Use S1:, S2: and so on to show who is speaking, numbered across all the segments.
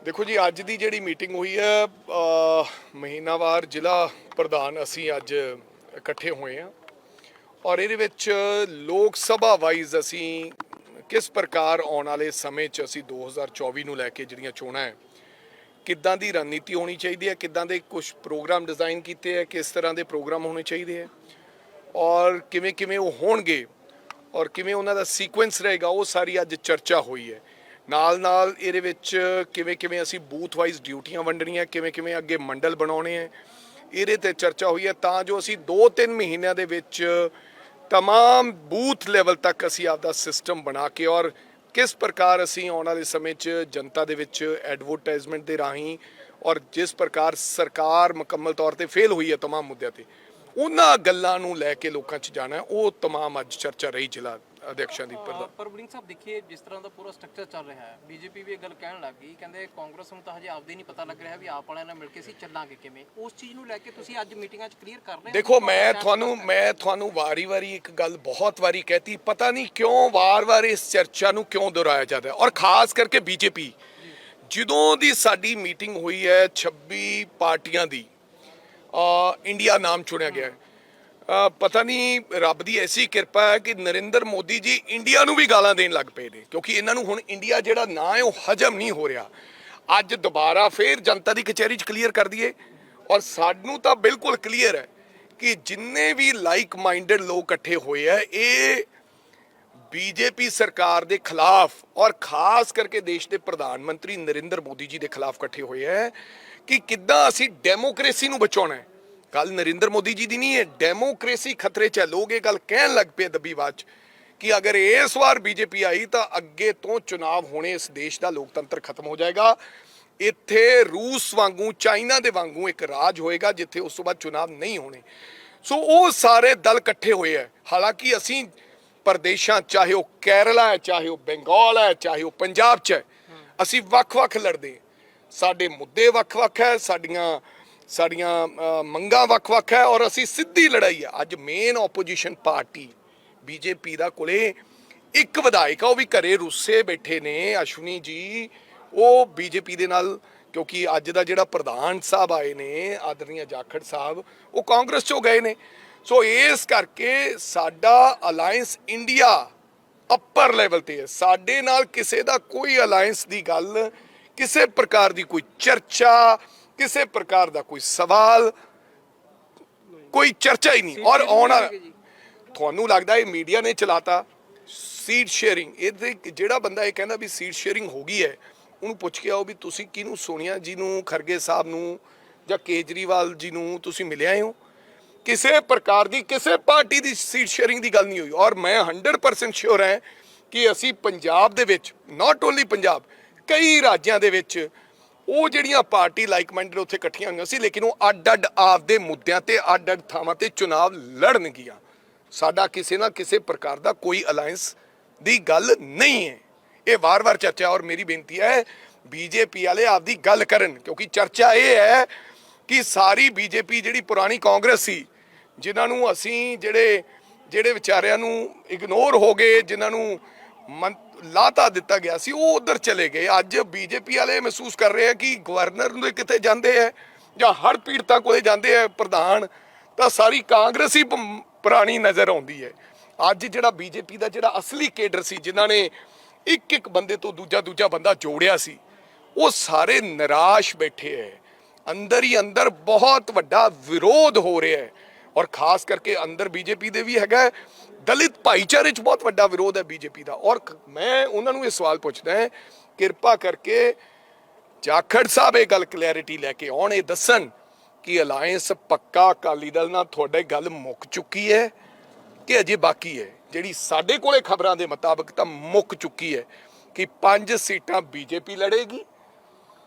S1: देखो जी अज की जी मीटिंग हुई है महीनावार जिला प्रधान असी अज इकट्ठे हुए हैं और ये लोक सभा वाइज असी किस प्रकार आने वाले समय असी 2024 ਨੂੰ ਲੈ ਕੇ ਜਿਹੜੀਆਂ ਚੋਣਾਂ है किदां ਦੀ रणनीति होनी चाहिए है, किदां ਦੇ कुछ प्रोग्राम डिज़ाइन किए है, किस तरह के प्रोग्राम होने चाहिए है और किवें किवें वो होणगे और किवें उन्हां दा सीक्वेंस रहेगा वो सारी अज चर्चा हुई है। नाल नाल ਇਹਦੇ ਵਿੱਚ ਕਿਵੇਂ ਕਿਵੇਂ ਅਸੀਂ ਬੂਥ ਵਾਈਜ਼ ਡਿਊਟੀਆਂ ਵੰਡਣੀਆਂ, ਕਿਵੇਂ ਕਿਵੇਂ ਅੱਗੇ ਮੰਡਲ ਬਣਾਉਣੇ ਹੈ, ਇਹਦੇ ਤੇ ਚਰਚਾ ਹੋਈ ਹੈ ਤਾਂ ਜੋ ਅਸੀਂ 2-3 ਮਹੀਨਿਆਂ ਦੇ ਵਿੱਚ तमाम बूथ लेवल तक असी आपदा सिस्टम बना के और किस प्रकार असी आने वाले समय जनता दे विच एडवरटाइजमेंट के राही और जिस प्रकार सरकार मुकम्मल तौर पर फेल हुई है तमाम मुद्दों पर उन्हां गल्लां नूं लैके लोकां च जाना है वो तमाम अज चर्चा रही जिला अध्यक्षां दी।
S2: पर वड़िंग साहब देखिए जिस तरह का पूरा स्ट्रक्चर चल रहा है बीजेपी भी एक गल कहन लग गई कहते कांग्रेस नूं तां हजे आपदे नहीं पता लग रहा भी आप वालियां नाल मिल के असीं चलांगे किवें उस चीज़ नूं लैके तुसीं अज मीटिंगां च क्लीयर कर रहे हो।
S1: देखो मैं थानू वारी वारी एक गल बहुत वारी कहती पता नहीं क्यों वार वार इस चर्चा नूं क्यों दोहराया जाता है और खास करके बीजेपी जदों दी साडी मीटिंग हुई है 26 पार्टियां दी इंडिया नाम चुनिया गया है। पता नहीं रब की ऐसी किरपा है कि नरेंद्र मोदी जी इंडिया नूं भी गालां देण लग पे ने क्योंकि इन्हां नूं हुण इंडिया जिहड़ा ना है वो हजम नहीं हो रहा। अज दोबारा फिर जनता की कचहरी च क्लीयर कर दिए और सानूं तां बिल्कुल क्लीयर है कि जिन्ने भी लाइक माइंडेड लोग इकट्ठे हुए हैं ये बीजेपी सरकार के खिलाफ और खास करके देश के प्रधानमंत्री नरेंद्र मोदी जी के खिलाफ इकट्ठे हुए हैं कि किद्दां असीं डेमोक्रेसी नूं बचाउणा है। गल नरेंद्र मोदी जी की नहीं है, डेमोक्रेसी खतरे च है। लोग ये गल कहन लग पे दबी बात कि अगर इस बार बीजेपी आई तो अगे तो चुनाव होने इस देश का लोकतंत्र खत्म हो जाएगा। इत्थे रूस वांगू चाइना दे वांगू एक राज होएगा जिथे उस तो बाद चुनाव नहीं होने। सो वो सारे दल इकट्ठे हुए है। हालांकि असी प्रदेशों चाहे वह केरला है, चाहे वह बंगाल है, चाहे वह पंजाब च है, असी वख-वख लड़दे, साडे मुद्दे वख-वख है, साड़ियाँ मंगां वख-वख है और असी सीधी लड़ाई है। अज मेन ओपोजिशन पार्टी बीजेपी दा कोले एक विधायक वो भी घरे रुस्से बैठे ने अश्विनी जी वो बीजेपी दे नाल क्योंकि अज दा जिहड़ा प्रधान साहब आए ने आदरणीय जाखड़ साहब वो कांग्रेस चों गए ने। सो इस करके साडा अलायंस इंडिया अपर लैवल ते है, साडे नाल किसे दा कोई अलायंस दी गल, किसे प्रकार दी कोई चर्चा, किसी प्रकार का कोई सवाल, कोई चर्चा ही नहीं। और आना थानू लगता है मीडिया ने चलाता सीट शेयरिंग, ये जोड़ा बंदा ये कहता भी सीट शेयरिंग हो गई है उन्होंने पुछ के आओ भी तुसी किनू सोनिया जी नू, खरगे साहब नू या केजरीवाल जी नू तुसी मिले आए हो। किसी प्रकार की किसी पार्टी की सीट शेयरिंग की गल नहीं हुई और मैं 100% श्योर है कि असी पंजाब दे विच नॉट ओनली पंजाब कई राज्यों के विच वो ਜਿਹੜੀਆਂ पार्टी लाइक माइंडेड उत्थे इकट्ठियां होईयां सी लेकिन वो अड-अड आपदे मुद्दों ते अड-अड थावां ते चुनाव लड़नगियां। साडा किसी ना किसी प्रकार का कोई अलायंस दी गल नहीं है। ये वार-वार चर्चा और मेरी बेनती है बीजेपी वाले आपदी गल करन क्योंकि चर्चा ये है कि सारी बीजेपी जिहड़ी पुरानी कांग्रेस सी जिन्हां नूं असीं ਜਿਹੜੇ ਵਿਚਾਰਿਆਂ ਨੂੰ इग्नोर हो गए, जिन्हां नूं लाता दिता गया सी वो उधर चले गए। अज बीजेपी वाले महसूस कर रहे हैं कि गवर्नर दे किते जांदे है जां हड़ पीड़तां कोले जांदे है प्रधान तां सारी कांग्रेस ही पुरानी नज़र आउंदी है। अज जिहड़ा बीजेपी दा जिहड़ा असली केडर सी जिन्हां ने एक एक बंदे तो दूजा बंदा जोड़िया सी वो सारे निराश बैठे है। अंदर ही अंदर बहुत वड्डा विरोध हो रहा है और खास करके अंदर बीजेपी दे भी हैगा दलित भाईचारे च बहुत वड्डा विरोध है बीजेपी का। और मैं उन्होंने ये सवाल पूछना है कृपा करके जाखड़ साहब ये गल क्लैरिटी लैके आउण, ये दसन कि अलायंस पक्का अकाली दल नाल तुहाडे गल मुक चुकी है कि अजे बाकी है। जिहड़ी साडे कोले खबरां दे मुताबिक तां मुक चुकी है कि 5 सीटां बीजेपी लड़ेगी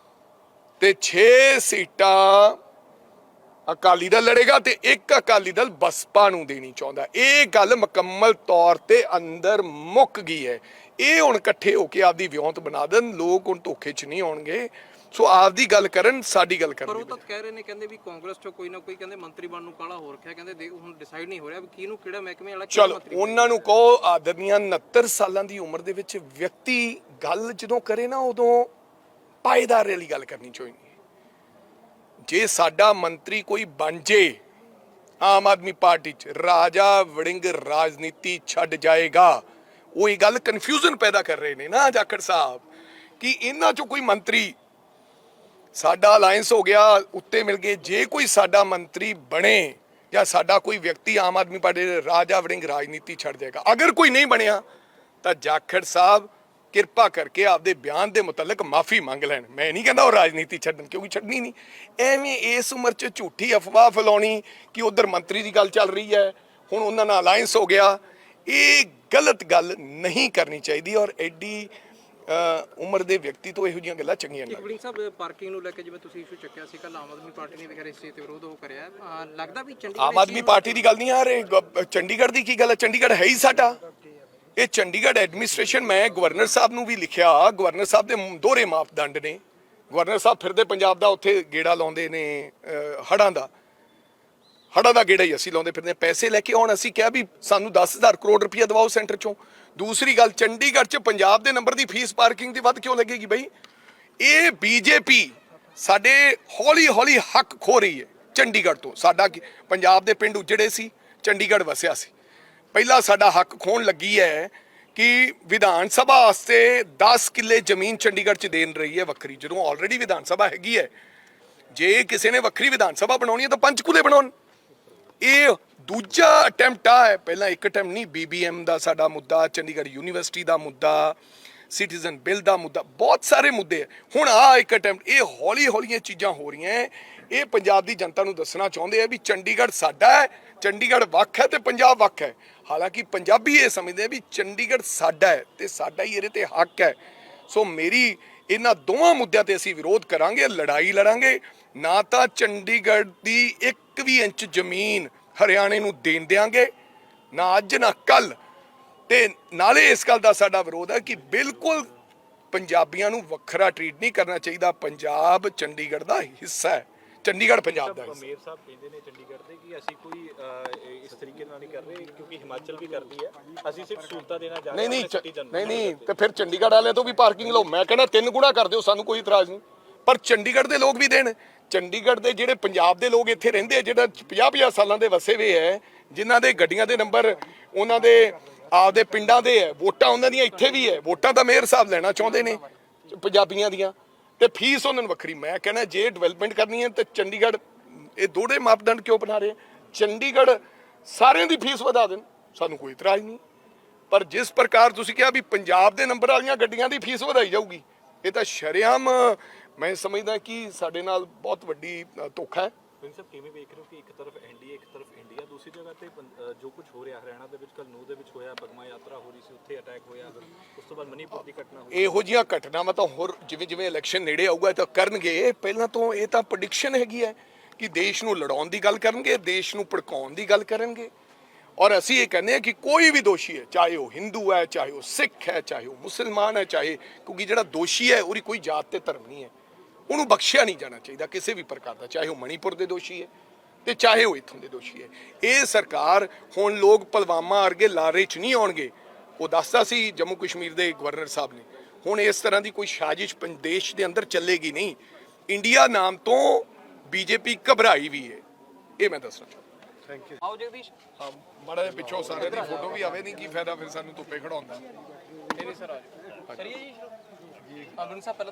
S1: ते 6 सीटां अकाली दल लड़ेगा तो एक अकाली दल बसपा नूं देनी चाहुंदा। ये गल मुकम्मल तौर ते अंदर मुक गई है। ये हुण इकट्ठे होके आपदी विਉਂਤ बना देन, लोग हुण धोखे च नहीं आउणगे। सो आपदी गल करन, साडी गल करन।
S2: पर वो तो कह रहे ने कहंदे भी कांग्रेस चों कोई ना कोई कहंदे मंत्री बनन नूं काला हो रखिया, कहंदे हुण डिसाइड नहीं हो रहा भी किहनूं किहड़ा महकमे वाला किहड़ा मंत्री।
S1: चलो उन्हां नूं कहो आदरणीय 69 सालां दी उम्र दे विच व्यक्ति गल जदों करे ना उदों ਪਾਏਦਾਰ ਵਾਲੀ ਗੱਲ ਕਰਨੀ ਚਾਹੀਦੀ ਹੈ। ਜੇ ਸਾਡਾ ਮੰਤਰੀ ਕੋਈ ਬਣ ਜੇ ਆਮ ਆਦਮੀ ਪਾਰਟੀ 'ਚ, ਰਾਜਾ ਵੜਿੰਗ ਰਾਜਨੀਤੀ ਛੱਡ ਜਾਏਗਾ। ਉਹ ਇਹ ਗੱਲ ਕਨਫਿਊਜ਼ਨ ਪੈਦਾ ਕਰ ਰਹੇ ਨੇ ਨਾ ਜਾਖੜ ਸਾਹਿਬ ਕਿ ਇਹਨਾਂ 'ਚੋਂ ਕੋਈ ਮੰਤਰੀ, ਸਾਡਾ ਅਲਾਇੰਸ ਹੋ ਗਿਆ, ਉੱਤੇ ਮਿਲ ਗਏ, ਜੇ ਕੋਈ ਸਾਡਾ ਮੰਤਰੀ ਬਣੇ ਜਾਂ ਸਾਡਾ ਕੋਈ ਵਿਅਕਤੀ ਆਮ ਆਦਮੀ ਪਾਰਟੀ ਦੇ, ਰਾਜਾ ਵੜਿੰਗ ਰਾਜਨੀਤੀ ਛੱਡ ਜਾਏਗਾ। ਅਗਰ ਕੋਈ ਨਹੀਂ ਬਣਿਆ ਤਾਂ ਜਾਖੜ ਸਾਹਿਬ ਕਿਰਪਾ ਕਰਕੇ ਆਪਦੇ ਬਿਆਨ ਦੇ ਮੁਤਲਕ ਮਾਫੀ ਮੰਗ ਲੈਣ। ਮੈਂ ਨਹੀਂ ਕਹਿੰਦਾ ਉਹ ਰਾਜਨੀਤੀ ਛੱਡਣ, ਕਿਉਂਕਿ ਛੱਡਣੀ ਨਹੀਂ। ਐਵੇਂ ਇਸ ਉਮਰ 'ਚ ਝੂਠੀ ਅਫਵਾਹ ਫੈਲਾਉਣੀ ਕਿ ਉਧਰ ਮੰਤਰੀ ਦੀ ਗੱਲ ਚੱਲ ਰਹੀ ਹੈ, ਹੁਣ ਉਹਨਾਂ ਨਾਲ ਅਲਾਇੰਸ ਹੋ ਗਿਆ, ਇਹ ਗਲਤ ਗੱਲ ਨਹੀਂ ਕਰਨੀ ਚਾਹੀਦੀ। ਔਰ ਐਡੀ ਉਮਰ ਦੇ ਵਿਅਕਤੀ ਤੋਂ ਇਹੋ ਜਿਹੀਆਂ ਗੱਲਾਂ ਚੰਗੀਆਂ ਨਹੀਂ।
S2: ਵੜਿੰਗ ਸਾਹਿਬ, ਪਾਰਕਿੰਗ ਨੂੰ ਲੈ ਕੇ ਜਿਵੇਂ ਤੁਸੀਂ ਇਸ਼ੂ ਚੱਕਿਆ ਸੀ, ਕੱਲ ਆਮ ਆਦਮੀ ਪਾਰਟੀ ਨੇ ਵੀ ਇਸ ਚੀਜ਼ ਤੇ ਵਿਰੋਧ ਉਹ ਕਰਿਆ, ਲੱਗਦਾ ਵੀ ਚੰਡੀਗੜ੍ਹ
S1: ਆਮ ਆਦਮੀ ਪਾਰਟੀ ਦੀ ਗੱਲ ਨਹੀਂ ਆ ਰਹੀ, ਚੰਡੀਗੜ੍ਹ ਦੀ ਕੀ ਗੱਲ ਹੈ? ਚੰਡੀਗੜ੍ਹ ਹੈ ਹੀ ਸਾਡਾ। ਇਹ ਚੰਡੀਗੜ੍ਹ ਐਡਮਿਨਿਸਟ੍ਰੇਸ਼ਨ, ਮੈਂ ਗਵਰਨਰ ਸਾਹਿਬ ਨੂੰ ਵੀ ਲਿਖਿਆ, ਗਵਰਨਰ ਸਾਹਿਬ ਦੇ ਦੋਹਰੇ ਮਾਪਦੰਡ ਨੇ। ਗਵਰਨਰ ਸਾਹਿਬ ਫਿਰਦੇ ਪੰਜਾਬ ਦਾ, ਉੱਥੇ ਗੇੜਾ ਲਾਉਂਦੇ ਨੇ ਹੜ੍ਹਾਂ ਦਾ ਗੇੜਾ ਹੀ ਅਸੀਂ ਲਾਉਂਦੇ ਫਿਰਦੇ, ਪੈਸੇ ਲੈ ਕੇ ਆਉਣ। ਅਸੀਂ ਕਿਹਾ ਵੀ ਸਾਨੂੰ 10,000 ਕਰੋੜ ਰੁਪਇਆ ਦਵਾਓ ਸੈਂਟਰ ਚੋਂ। ਦੂਸਰੀ ਗੱਲ, ਚੰਡੀਗੜ੍ਹ 'ਚ ਪੰਜਾਬ ਦੇ ਨੰਬਰ ਦੀ ਫੀਸ ਪਾਰਕਿੰਗ ਦੀ ਵੱਧ ਕਿਉਂ ਲੱਗੇਗੀ ਬਈ? ਇਹ ਬੀਜੇਪੀ ਸਾਡੇ ਹੌਲੀ ਹੌਲੀ ਹੱਕ ਖੋ ਰਹੀ ਹੈ ਚੰਡੀਗੜ੍ਹ ਤੋਂ। ਸਾਡਾ ਪੰਜਾਬ ਦੇ ਪਿੰਡ ਉਜੜੇ ਸੀ, ਚੰਡੀਗੜ੍ਹ ਵਸਿਆ ਸੀ। ਪਹਿਲਾਂ ਸਾਡਾ ਹੱਕ ਖੋਣ ਲੱਗੀ ਹੈ ਕਿ ਵਿਧਾਨ ਸਭਾ ਵਾਸਤੇ 10 ਕਿੱਲੇ ਜ਼ਮੀਨ ਚੰਡੀਗੜ੍ਹ 'ਚ ਦੇਣ ਰਹੀ ਹੈ ਵੱਖਰੀ, ਜਦੋਂ ਆਲਰੇਡੀ ਵਿਧਾਨ ਸਭਾ ਹੈਗੀ ਹੈ। ਜੇ ਕਿਸੇ ਨੇ ਵੱਖਰੀ ਵਿਧਾਨ ਸਭਾ ਬਣਾਉਣੀ ਹੈ ਤਾਂ ਪੰਚਕੂਲੇ ਬਣਾਉਣ। ਇਹ ਦੂਜਾ ਅਟੈਂਪਟ ਆ ਹੈ, ਪਹਿਲਾਂ ਇੱਕ ਅਟੈਂਪਟ ਨਹੀਂ। BBM ਦਾ ਸਾਡਾ ਮੁੱਦਾ, ਚੰਡੀਗੜ੍ਹ ਯੂਨੀਵਰਸਿਟੀ ਦਾ ਮੁੱਦਾ, ਸਿਟੀਜ਼ਨ ਬਿੱਲ ਦਾ ਮੁੱਦਾ, ਬਹੁਤ ਸਾਰੇ ਮੁੱਦੇ ਹੈ। ਹੁਣ ਆ ਇੱਕ ਅਟੈਂਪਟ। ਇਹ ਹੌਲੀ ਹੌਲੀਆਂ ਚੀਜ਼ਾਂ ਹੋ ਰਹੀਆਂ। ਇਹ ਪੰਜਾਬ ਦੀ ਜਨਤਾ ਨੂੰ ਦੱਸਣਾ ਚਾਹੁੰਦੇ ਆ ਵੀ ਚੰਡੀਗੜ੍ਹ ਸਾਡਾ ਹੈ, ਚੰਡੀਗੜ੍ਹ ਵੱਖ ਹੈ ਤੇ ਪੰਜਾਬ ਵੱਖ ਹੈ। ਹਾਲਾਂਕਿ ਪੰਜਾਬੀ ਇਹ ਸਮਝਦੇ ਆ ਵੀ ਚੰਡੀਗੜ੍ਹ ਸਾਡਾ ਹੈ ਤੇ ਸਾਡਾ ਹੀ ਇਹਦੇ ਤੇ ਹੱਕ ਹੈ। ਸੋ ਮੇਰੀ ਇਹਨਾਂ ਦੋਵਾਂ ਮੁੱਦਿਆਂ ਤੇ ਅਸੀਂ ਵਿਰੋਧ ਕਰਾਂਗੇ, ਲੜਾਈ ਲੜਾਂਗੇ। ਨਾ ਤਾਂ ਚੰਡੀਗੜ੍ਹ ਦੀ 1 ਵੀ ਇੰਚ ਜ਼ਮੀਨ ਹਰਿਆਣੇ ਨੂੰ ਦੇਣ ਦਿਆਂਗੇ, ਨਾ ਅੱਜ ਨਾ ਕੱਲ। ਤੇ ਨਾਲੇ ਇਸ ਗੱਲ ਦਾ ਸਾਡਾ ਵਿਰੋਧ ਹੈ ਕਿ ਬਿਲਕੁਲ ਪੰਜਾਬੀਆਂ ਨੂੰ ਵੱਖਰਾ ਟਰੀਟ ਨਹੀਂ ਕਰਨਾ ਚਾਹੀਦਾ। ਪੰਜਾਬ ਚੰਡੀਗੜ੍ਹ ਦਾ ਹਿੱਸਾ ਹੈ, ਚੰਡੀਗੜ੍ਹ ਪੰਜਾਬ ਦਾ ਹਿੱਸਾ।
S3: ਮੇਅਰ ਸਾਹਿਬ ਕਹਿੰਦੇ ਨੇ ਚੰਡੀਗੜ੍ਹ ਦੇ ਕਿ ਅਸੀਂ ਕੋਈ ਇਸ ਤਰੀਕੇ ਨਾਲ ਨਹੀਂ ਕਰ ਰਹੇ, ਕਿਉਂਕਿ ਹਿਮਾਚਲ ਵੀ ਕਰਦੀ ਹੈ, ਅਸੀਂ ਸਿਰਫ ਸਹੂਲਤਾਂ ਦੇਣਾ ਜਾ ਰਹੇ ਹਾਂ।
S1: ਨਹੀਂ ਤੇ ਫਿਰ ਚੰਡੀਗੜ੍ਹ ਵਾਲਿਆਂ ਤੋਂ ਵੀ ਪਾਰਕਿੰਗ ਲਓ। ਮੈਂ ਕਹਿੰਦਾ 3 ਗੁਣਾ ਕਰ ਦਿਓ, ਸਾਨੂੰ ਕੋਈ ਇਤਰਾਜ਼ ਨਹੀਂ, ਪਰ ਚੰਡੀਗੜ੍ਹ ਦੇ ਲੋਕ ਵੀ ਦੇਣ। ਚੰਡੀਗੜ੍ਹ ਦੇ ਜਿਹੜੇ ਪੰਜਾਬ ਦੇ ਲੋਕ ਇੱਥੇ ਰਹਿੰਦੇ, ਜਿਹੜਾ 50-50 ਸਾਲਾਂ ਦੇ ਵਸੇ ਹੋਏ ਹੈ, ਜਿਨ੍ਹਾਂ ਦੇ ਗੱਡੀਆਂ ਦੇ ਨੰਬਰ ਉਹਨਾਂ ਦੇ ਆਪਦੇ ਪਿੰਡਾਂ ਦੇ ਹੈ, ਵੋਟਾਂ ਉਹਨਾਂ ਦੀਆਂ ਇੱਥੇ ਵੀ ਹੈ, ਵੋਟਾਂ ਤਾਂ ਮੇਅਰ ਸਾਹਿਬ ਲੈਣਾ ਚਾਹੁੰਦੇ ਨੇ ਪੰਜਾਬੀਆਂ ਦੀਆਂ, ਤੇ ਫੀਸ ਉਹਨਾਂ ਨੂੰ ਵੱਖਰੀ। ਮੈਂ ਕਹਿੰਦਾ ਜੇ ਡਿਵੈਲਪਮੈਂਟ ਕਰਨੀ ਹੈ ਤੇ ਚੰਡੀਗੜ੍ਹ, ਇਹ ਦੋਹਰੇ ਮਾਪਦੰਡ ਕਿਉਂ ਬਣਾ ਰਹੇ? ਚੰਡੀਗੜ੍ਹ ਸਾਰਿਆਂ ਦੀ ਫੀਸ ਵਧਾ ਦੇਣ, ਸਾਨੂੰ ਕੋਈ ਇਤਰਾਜ਼ ਨਹੀਂ। ਪਰ ਜਿਸ ਪ੍ਰਕਾਰ ਤੁਸੀਂ ਕਿਹਾ ਵੀ ਪੰਜਾਬ ਦੇ ਨੰਬਰ ਵਾਲੀਆਂ ਗੱਡੀਆਂ ਦੀ ਫੀਸ ਵਧਾਈ ਜਾਊਗੀ, ਇਹ ਤਾਂ ਸ਼ਰੇਆਮ ਮੈਂ ਸਮਝਦਾ ਕਿ ਸਾਡੇ ਨਾਲ ਬਹੁਤ ਵੱਡੀ ਧੋਖਾ ਹੈ।
S3: ਵੜਿੰਗ ਸਾਹਿਬ, ਕਿਵੇਂ ਵੇਖ ਰਹੇ ਹੋ ਕਿ ਇੱਕ ਤਰਫ NDA, ਇੱਕ ਤਰਫ ਇੰਡੀਆ, ਦੂਸਰੀ ਜਗ੍ਹਾ ਤੇ ਜੋ ਕੁਝ ਹੋ ਰਿਹਾ ਹਰਿਆਣਾ ਦੇ ਵਿੱਚ, ਕੱਲ ਨੂਹ ਦੇ ਵਿੱਚ ਹੋਇਆ, ਬਗਮਾ ਯਾਤਰਾ ਹੋ ਰਹੀ ਸੀ, ਉੱਥੇ ਅਟੈਕ ਹੋਇਆ, ਉਸ ਤੋਂ ਬਾਅਦ ਮਨੀਪੁਰ ਦੀ ਘਟਨਾ ਹੋਈ।
S1: ਇਹੋ ਜਿਹੀਆਂ ਘਟਨਾਵਾਂ ਤਾਂ ਹੋਰ ਜਿਵੇਂ ਇਲੈਕਸ਼ਨ ਨੇੜੇ ਆਊਗਾ ਤਾਂ ਕਰਨਗੇ। ਪਹਿਲਾਂ ਤੋਂ ਇਹ ਤਾਂ ਪ੍ਰੈਡਿਕਸ਼ਨ ਹੈਗੀ ਹੈ ਕਿ ਦੇਸ਼ ਨੂੰ ਲੜਾਉਣ ਦੀ ਗੱਲ ਕਰਨਗੇ, ਦੇਸ਼ ਨੂੰ ਭੜਕਾਉਣ ਦੀ ਗੱਲ ਕਰਨਗੇ। ਔਰ ਅਸੀਂ ਇਹ ਕਹਿੰਦੇ ਹਾਂ ਕਿ ਕੋਈ ਵੀ ਦੋਸ਼ੀ ਹੈ, ਚਾਹੇ ਉਹ ਹਿੰਦੂ ਹੈ, ਚਾਹੇ ਉਹ ਸਿੱਖ ਹੈ, ਚਾਹੇ ਉਹ ਮੁਸਲਮਾਨ ਹੈ, ਚਾਹੇ, ਕਿਉਂਕਿ ਜਿਹੜਾ ਦੋਸ਼ੀ ਹੈ ਉਹਦੀ ਕੋਈ ਜਾਤ ਤੇ ਧਰਮ ਨਹੀਂ ਹੈ, ਉਹਨੂੰ ਬਖਸ਼ਿਆ ਨਹੀਂ ਜਾਣਾ ਚਾਹੀਦਾ ਕਿਸੇ ਵੀ ਪ੍ਰਕਾਰ ਦਾ, ਚਾਹੇ ਉਹ ਮਣੀਪੁਰ ਦੇ ਦੋਸ਼ੀ ਹੈ ਤੇ ਚਾਹੇ ਉਹ ਇੱਥੋਂ ਦੇ ਦੋਸ਼ੀ ਹੈ। ਇਹ ਸਰਕਾਰ, ਹੁਣ ਲੋਕ ਪੁਲਵਾਮਾ ਵਰਗੇ ਲਾਰੇ 'ਚ ਨਹੀਂ ਆਉਣਗੇ। ਉਹ ਦੱਸਦਾ ਸੀ ਜੰਮੂ ਕਸ਼ਮੀਰ ਦੇ ਗਵਰਨਰ ਸਾਹਿਬ ਨੇ। ਹੁਣ ਇਸ ਤਰ੍ਹਾਂ ਦੀ ਕੋਈ ਸਾਜ਼ਿਸ਼ ਦੇਸ਼ ਦੇ ਅੰਦਰ ਚੱਲੇਗੀ ਨਹੀਂ। ਇੰਡੀਆ ਨਾਮ ਤੋਂ BJP ਘਬਰਾਈ ਵੀ ਹੈ, ਇਹ ਮੈਂ ਦੱਸਣਾ ਚਾਹੁੰਦਾ।
S3: Thank you.
S2: ਆਓ ਜਗਦੀਸ਼।
S1: ਹਾਂ, ਮਾੜਾ ਜਿਹਾ ਪਿੱਛੋਂ ਸਾਰੇ ਦੀ ਫੋਟੋ ਵੀ ਆਵੇ, ਨਹੀਂ ਕੀ ਫਾਇਦਾ ਫਿਰ ਸਾਨੂੰ ਧੁੱਪੇ ਖੜਾਉਂਦਾ।
S2: ਨਹੀਂ ਸਰ, ਆ ਜਾਓ। ਕਰੀਏ ਜੀ। ਵੜਿੰਗ ਸਾਹਿਬ ਪਹਿਲਾਂ